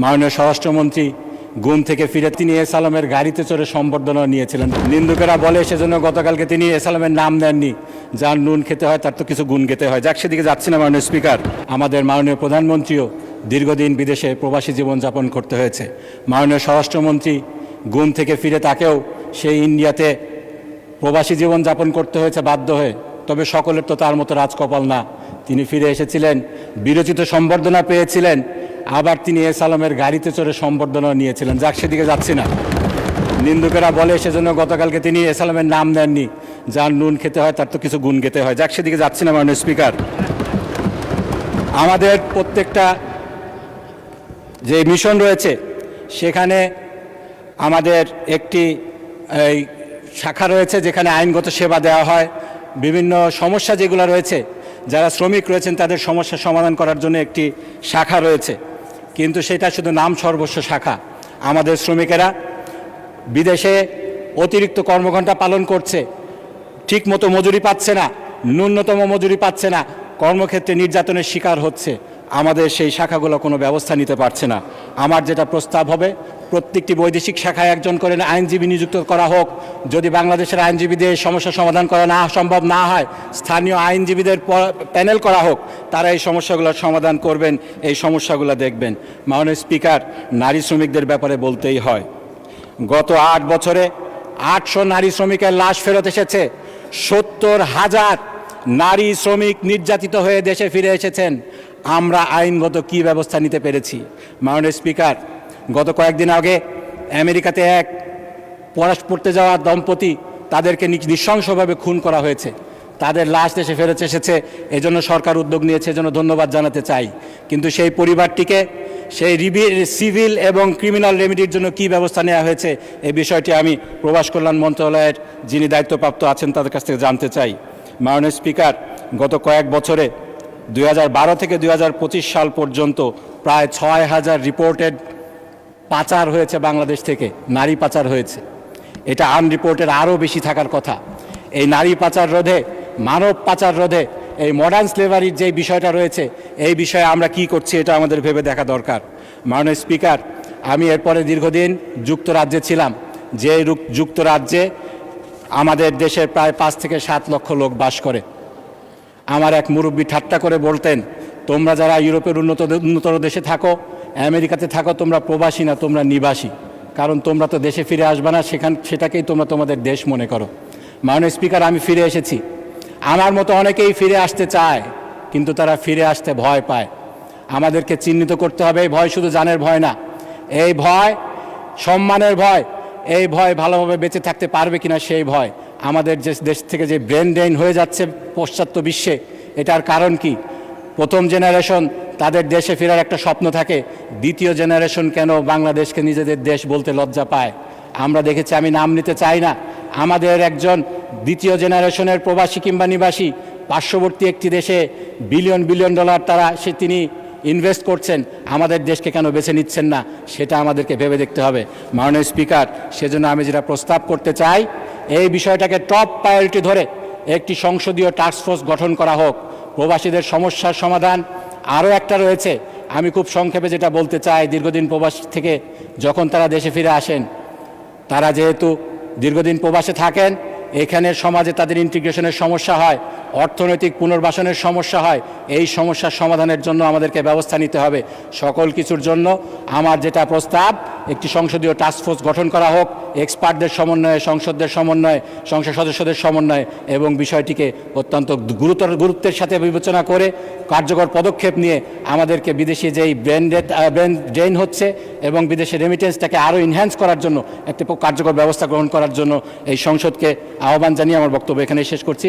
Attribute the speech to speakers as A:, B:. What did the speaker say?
A: মাননীয় স্বরাষ্ট্রমন্ত্রী গুম থেকে ফিরে তিনি এস আলমের গাড়িতে চড়ে সম্বর্ধনা নিয়েছিলেন। নিন্দুকেরা বলে সেজন্য গতকালকে তিনি এস আলমের নাম দেননি। যার নুন খেতে হয় তার তো কিছু গুণ খেতে হয়। যাক, সেদিকে যাচ্ছি না। মাননীয় স্পিকার, আমাদের মাননীয় প্রধানমন্ত্রীও দীর্ঘদিন বিদেশে প্রবাসী জীবনযাপন করতে হয়েছে। মাননীয় স্বরাষ্ট্রমন্ত্রী গুম থেকে ফিরে তাকেও সেই ইন্ডিয়াতে প্রবাসী জীবনযাপন করতে হয়েছে বাধ্য হয়ে। তবে সকলের তো তার মতো রাজকপাল না। তিনি ফিরে এসেছিলেন, বিরচিত সম্বর্ধনা পেয়েছিলেন, আবার তিনি এস আলমের গাড়িতে চড়ে সম্বর্ধনা নিয়েছিলেন। যাক, সেদিকে যাচ্ছি না। নিন্দুকেরা বলে সেজন্য গতকালকে তিনি এস আলমের নাম দেননি। যার নুন খেতে হয় তার তো কিছু গুণ খেতে হয়। যাক, সেদিকে যাচ্ছি না। মাননীয় স্পিকার, আমাদের প্রত্যেকটা যে মিশন রয়েছে সেখানে আমাদের একটি শাখা রয়েছে যেখানে আইনগত সেবা দেওয়া হয়। বিভিন্ন সমস্যা যেগুলো রয়েছে, যারা শ্রমিক রয়েছেন তাদের সমস্যা সমাধান করার জন্য একটি শাখা রয়েছে, কিন্তু সেটা শুধু নাম সর্বস্ব শাখা। আমাদের শ্রমিকেরা বিদেশে অতিরিক্ত কর্মঘণ্টা পালন করছে, ঠিকমতো মজুরি পাচ্ছে না, ন্যূনতম মজুরি পাচ্ছে না, কর্মক্ষেত্রে নির্যাতনের শিকার হচ্ছে। আমাদের সেই শাখাগুলো কোনো ব্যবস্থা নিতে পারছে না। আমার যেটা প্রস্তাব হবে, প্রত্যেকটি বৈদেশিক শাখায় একজন করে আইনজীবী নিযুক্ত করা হোক। যদি বাংলাদেশের আইনজীবীদের সমস্যা সমাধান করা সম্ভব না হয়, স্থানীয় আইনজীবীদের প্যানেল করা হোক, তারা এই সমস্যাগুলোর সমাধান করবেন, এই সমস্যাগুলো দেখবেন। মাননীয় স্পিকার, নারী শ্রমিকদের ব্যাপারে বলতেই হয়, গত 8 বছরে 800 নারী শ্রমিকের লাশ ফেরত এসেছে। 70,000 নারী শ্রমিক নির্যাতিত হয়ে দেশে ফিরে এসেছেন। আমরা আইনগত কী ব্যবস্থা নিতে পেরেছি? মাননীয় স্পিকার, গত কয়েকদিন আগে আমেরিকাতে এক পড়তে যাওয়া দম্পতি, তাদেরকে নৃশংসভাবে খুন করা হয়েছে। তাদের লাশ দেশে ফেরত এসেছে, এজন্য সরকার উদ্যোগ নিয়েছে, এজন্য ধন্যবাদ জানাতে চাই। কিন্তু সেই পরিবারটিকে সেই সিভিল এবং ক্রিমিনাল রেমিডির জন্য কী ব্যবস্থা নেওয়া হয়েছে, এই বিষয়টি আমি প্রবাস কল্যাণ মন্ত্রণালয়ের যিনি দায়িত্বপ্রাপ্ত আছেন তাদের কাছ থেকে জানতে চাই। মাননীয় স্পিকার, গত কয়েক বছরে 2012 থেকে 2025 সাল পর্যন্ত প্রায় 6,000 রিপোর্টেড পাচার হয়েছে বাংলাদেশ থেকে, নারী পাচার হয়েছে। এটা আনরিপোর্টেড আরও বেশি থাকার কথা। এই নারী পাচার রোধে, মানব পাচার রোধে, এই মডার্ন স্লেভারির যে বিষয়টা রয়েছে, এই বিষয়ে আমরা কি করছি এটা আমাদের ভেবে দেখা দরকার। মাননীয় স্পিকার, আমি এরপরে দীর্ঘদিন যুক্তরাজ্যে ছিলাম, যে যুক্তরাজ্যে আমাদের দেশের প্রায় 5 থেকে 7 লক্ষ লোক বাস করে। আমার এক মুরব্বী ঠাট্টা করে বলতেন, তোমরা যারা ইউরোপের উন্নতর দেশে থাকো, আমেরিকাতে থাকো, তোমরা প্রবাসী না, তোমরা নিবাসী। কারণ তোমরা তো দেশে ফিরে আসবে না, সেটাকেই তোমরা তোমাদের দেশ মনে করো। মাননীয় স্পিকার, আমি ফিরে এসেছি। আমার মতো অনেকেই ফিরে আসতে চায়, কিন্তু তারা ফিরে আসতে ভয় পায়। আমাদেরকে চিহ্নিত করতে হবে, এই ভয় শুধু জানের ভয় না, এই ভয় সম্মানের ভয়। এই ভয় ভালোভাবে বেঁচে থাকতে পারবে কিনা সেই ভয়। আমাদের যে দেশ থেকে যে ব্রেন ড্রেন হয়ে যাচ্ছে পাশ্চাত্য বিশ্বে, এটার কারণ কি? প্রথম জেনারেশন তাদের দেশে ফেরার একটা স্বপ্ন থাকে, দ্বিতীয় জেনারেশন কেন বাংলাদেশকে নিজেদের দেশ বলতে লজ্জা পায়? আমরা দেখেছি, আমি নাম নিতে চাই না, আমাদের একজন দ্বিতীয় জেনারেশনের প্রবাসী কিংবা নিবাসী পার্শ্ববর্তী একটি দেশে বিলিয়ন বিলিয়ন ডলার তিনি ইনভেস্ট করছেন। আমাদের দেশকে কেন বেছে নিচ্ছেন না, সেটা আমাদেরকে ভেবে দেখতে হবে। মাননীয় স্পিকার, সেজন্য আমি যেটা প্রস্তাব করতে চাই, এই বিষয়টাকে টপ প্রায়োরিটি ধরে একটি সংসদীয় টাস্কফোর্স গঠন করা হোক। প্রবাসীদের সমস্যার সমাধান আরও একটা রয়েছে, আমি খুব সংক্ষেপে যেটা বলতে চাই। দীর্ঘদিন প্রবাস থেকে যখন তারা দেশে ফিরে আসেন, তারা যেহেতু দীর্ঘদিন প্রবাসে থাকেন, এখানের সমাজে তাদের ইন্টিগ্রেশনের সমস্যা হয়, অর্থনৈতিক পুনর্বাসনের সমস্যা হয়। এই সমস্যার সমাধানের জন্য আমাদেরকে ব্যবস্থা নিতে হবে। সকল কিছুর জন্য আমার যেটা প্রস্তাব, একটি সংসদীয় টাস্কফোর্স গঠন করা হোক, এক্সপার্টদের সমন্বয়ে, সংসদের সমন্বয়ে, সংসদ সদস্যদের সমন্বয়ে, এবং বিষয়টিকে অত্যন্ত গুরুত্বের সাথে বিবেচনা করে কার্যকর পদক্ষেপ নিয়ে আমাদেরকে বিদেশি যেই ব্রেন ড্রেন হচ্ছে এবং বিদেশি রেমিটেন্সটাকে আরও ইনহ্যান্স করার জন্য একটা কার্যকর ব্যবস্থা গ্রহণ করার জন্য এই সংসদকে আহ্বান জানিয়ে আমার বক্তব্য এখানে শেষ করছি।